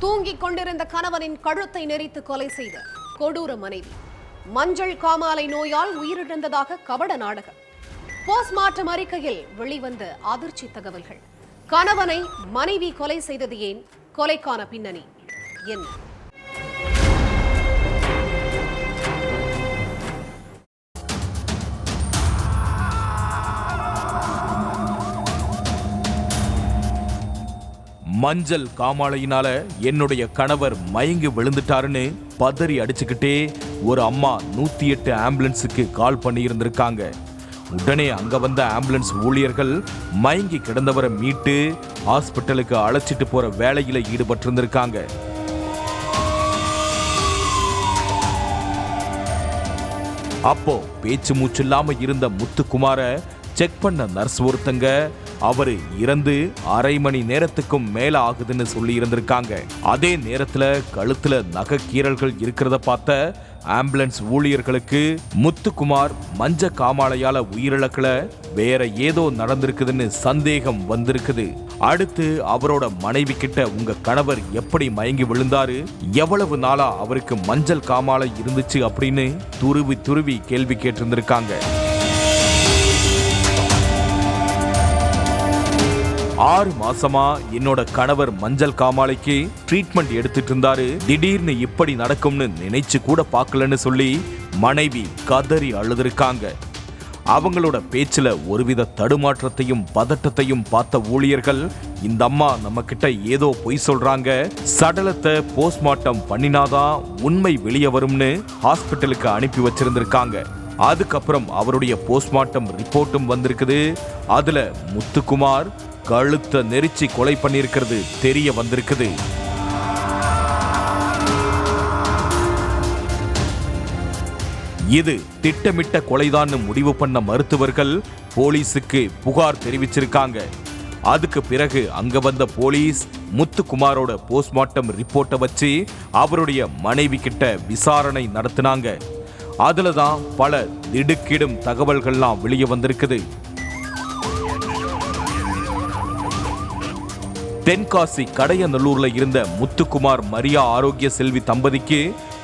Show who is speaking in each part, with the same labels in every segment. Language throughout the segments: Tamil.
Speaker 1: தூங்கிக் கொண்டிருந்த கணவனின் கழுத்தை நெரித்து கொலை செய்த கொடூர மனைவி. மஞ்சள் காமாலை நோயால் உயிரிழந்ததாக கபட நாடகம். போஸ்ட்மார்ட்டம் அறிக்கையில் வெளிவந்த அதிர்ச்சி தகவல்கள். கணவனை மனைவி கொலை செய்தது ஏன்? கொலைக்கான பின்னணி என்ன?
Speaker 2: மஞ்சள் காமாலையினால என்னுடைய கணவர் மயங்கி விழுந்துட்டாருன்னு பதறி அடிச்சுக்கிட்டே ஒரு அம்மா 108 ஆம்புலன்ஸுக்கு கால் பண்ணி இருந்திருக்காங்க. உடனே அங்க வந்த ஆம்புலன்ஸ் ஊழியர்கள் மயங்கி கிடந்தவரை மீட்டு ஹாஸ்பிட்டலுக்கு அழைச்சிட்டு போற வேலையில ஈடுபட்டு இருந்திருக்காங்க. அப்போ பேச்சு மூச்சு இல்லாம இருந்த முத்துக்குமார செக் பண்ண நர்ஸ் ஒருத்தங்க அவரு இறந்து அரை மணி நேரத்துக்கும் மேல ஆகுதுன்னு சொல்லி இருந்திருக்காங்க. அதே நேரத்துல கழுத்துல நகை கீறல்கள் இருக்கிறத பார்த்த ஆம்புலன்ஸ் ஊழியர்களுக்கு முத்துக்குமார் மஞ்ச காமாலையால உயிரிழக்கல, வேற ஏதோ நடந்திருக்குதுன்னு சந்தேகம் வந்திருக்குது. அடுத்து அவரோட மனைவி கிட்ட உங்க கணவர் எப்படி மயங்கி விழுந்தாரு, எவ்வளவு நாளா அவருக்கு மஞ்சள் காமாலை இருந்துச்சு அப்படின்னு துருவி துருவி கேள்வி கேட்டிருந்திருக்காங்க. 6 மாசமா என்னோட கணவர் மஞ்சள் காமாலைக்கு ட்ரீட்மெண்ட் எடுத்துட்டு இருந்தாரு, திடீர்னு இப்படி நடக்கும்னு நினைச்சு கூட பார்க்கலன்னு சொல்லி மனைவி கதறி அழுதுருக்காங்க. அவங்களோட பேச்சுல ஒருவித தடுமாற்றத்தையும் பதட்டத்தையும் பார்த்த ஊழியர்கள், இந்த அம்மா நம்ம கிட்ட ஏதோ பொய் சொல்றாங்க, சடலத்தை போஸ்ட்மார்ட்டம் பண்ணினாதான் உண்மை வெளியே வரும்னு ஹாஸ்பிட்டலுக்கு அனுப்பி வச்சிருந்திருக்காங்க. அதுக்கப்புறம் அவருடைய போஸ்ட்மார்ட்டம் ரிப்போர்ட்டும் வந்திருக்குது. அதுல முத்துக்குமார் கழுத்தை நெரிச்சு கொலை பண்ணியிருக்கிறது தெரிய வந்திருக்குது. இது திட்டமிட்ட கொலைதான் முடிவு பண்ண மருத்துவர்கள் போலீஸுக்கு புகார் தெரிவிச்சிருக்காங்க. அதுக்கு பிறகு அங்க வந்த போலீஸ் முத்துக்குமாரோட போஸ்ட்மார்ட்டம் ரிப்போர்ட்டை வச்சு அவருடைய மனைவி கிட்ட விசாரணை நடத்தினாங்க. அதுலதான் பல திடுக்கிடும் தகவல்கள்லாம் வெளியே வந்திருக்குது. தென்காசி கடையநல்லூர்ல இருந்த முத்துக்குமார் மரியா ஆரோக்கிய செல்வி தம்பதிக்கு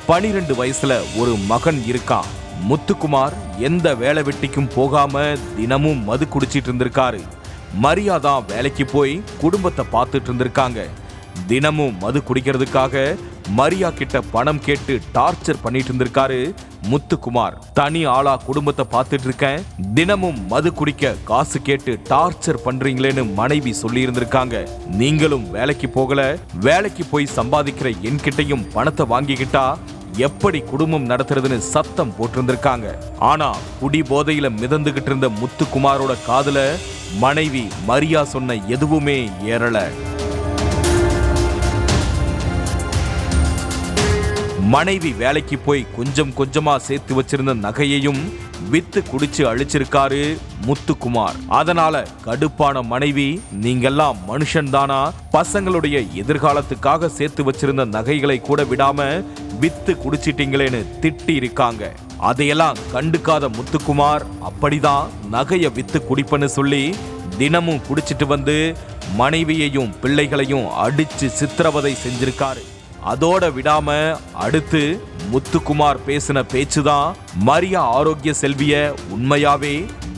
Speaker 2: 12 வயசுல ஒரு மகன் இருக்கான். முத்துக்குமார் எந்த வேலை வெட்டிக்கும் போகாம தினமும் மது குடிச்சிட்டு இருந்திருக்காரு. மரியா தான் வேலைக்கு போய் குடும்பத்தை பார்த்துட்டு இருந்திருக்காங்க. தினமும் மது குடிக்கிறதுக்காக மரியா கிட்ட பணம் கேட்டு டார்ச்சர் பண்ணிட்டு இருந்திருக்காரு முத்துக்குமார். தனி ஆளா குடும்பத்தை பார்த்துட்டு இருக்கேன், தினமும் மது குடிக்க காசு கேட்டு டார்ச்சர் பண்றீங்களேன்னு மனைவி சொல்லி இருந்திருக்காங்க. நீங்களும் வேலைக்கு போகல, வேலைக்கு போய் சம்பாதிக்கிற என்கிட்டையும் பணத்தை வாங்கிக்கிட்டா எப்படி குடும்பம் நடத்துறதுன்னு சத்தம் போட்டிருந்திருக்காங்க. ஆனா குடி போதையில மிதந்துகிட்டு இருந்த முத்துக்குமாரோட காதுல மனைவி மரியா சொன்ன எதுவுமே ஏறல. மனைவி வேலைக்கு போய் கொஞ்சம் கொஞ்சமா சேர்த்து வச்சிருந்த நகையையும் வித்து குடிச்சு அழிச்சிருக்காரு முத்துக்குமார். அதனால கடுப்பான மனைவி, நீங்கெல்லாம் மனுஷன் தானா, பசங்களுடைய எதிர்காலத்துக்காக சேர்த்து வச்சிருந்த நகைகளை கூட விடாம வித்து குடிச்சிட்டீங்களேன்னு திட்டி இருக்காங்க. அதையெல்லாம் கண்டுக்காத முத்துக்குமார் அப்படிதான் நகைய வித்து குடிப்பன்னு சொல்லி தினமும் குடிச்சிட்டு வந்து மனைவியையும் பிள்ளைகளையும் அடிச்சு சித்திரவதை செஞ்சிருக்காரு. அதோட விடாம அடுத்து முத்துக்குமார் பேசின பேச்சுதான் மரியா ஆரோக்கிய செல்விய உண்மையாவே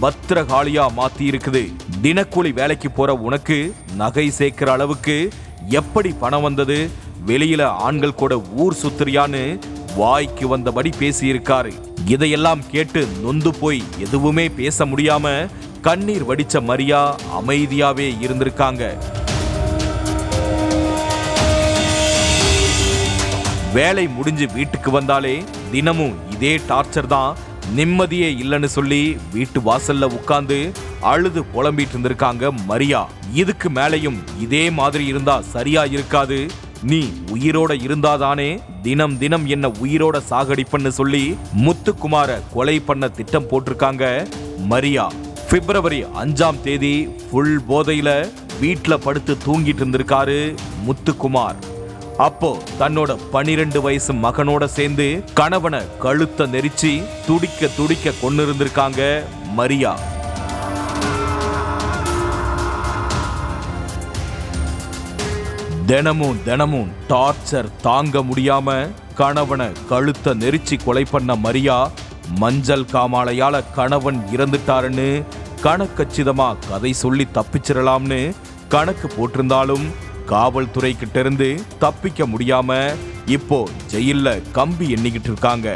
Speaker 2: பத்திரகாளியா மாத்தி இருக்குது. தினக்கூலி வேலைக்கு போற உனக்கு நகை சேர்க்கிற அளவுக்கு எப்படி பணம் வந்தது, வெளியில ஆண்கள் கூட ஊர் சுத்துறியான்னு வாய்க்கு வந்தபடி பேசியிருக்காரு. இதையெல்லாம் கேட்டு நொந்து போய் எதுவுமே பேச முடியாம கண்ணீர் வடிச்ச மரியா அமைதியாவே இருந்திருக்காங்க. வேலை முடிஞ்சு வீட்டுக்கு வந்தாலே தினமும் இதே டார்ச்சர் தான், நிம்மதியே இல்லைன்னு சொல்லி வீட்டு வாசல்ல உட்கார்ந்து அழுது புலம்பிட்டு இருந்திருக்காங்க மரியா. இதுக்கு மேலையும் இதே மாதிரி இருந்தா சரியா இருக்காது, நீ உயிரோட இருந்தாதானே தினம் தினம் என்ன உயிரோட சாகடிப்பன்னு சொல்லி முத்துக்குமார கொலை பண்ண திட்டம் போட்டிருக்காங்க மரியா. பிப்ரவரி 5ஆம் தேதி ஃபுல் போதையில வீட்டுல படுத்து தூங்கிட்டு இருந்திருக்காரு முத்துக்குமார். அப்போ தன்னோட 12 வயசு மகனோட சேர்ந்து கணவனை கழுத்தை நெரிச்சு துடிக்க துடிக்க கொண்டு இருந்திருக்காங்க மரியா. தினமும் டார்ச்சர் தாங்க முடியாம கணவனை கழுத்தை நெரிச்சு கொலை பண்ண மரியா மஞ்சள் காமாலையால கணவன் இறந்துட்டாருன்னு கணக்கச்சிதமா கதை சொல்லி தப்பிச்சிடலாம்னு கணக்கு போட்டிருந்தாலும் காவல்துறை கிட்ட இருந்து தப்பிக்க முடியாம இப்போ ஜெயில்ல கம்பி எண்ணிக்கிட்டு இருக்காங்க.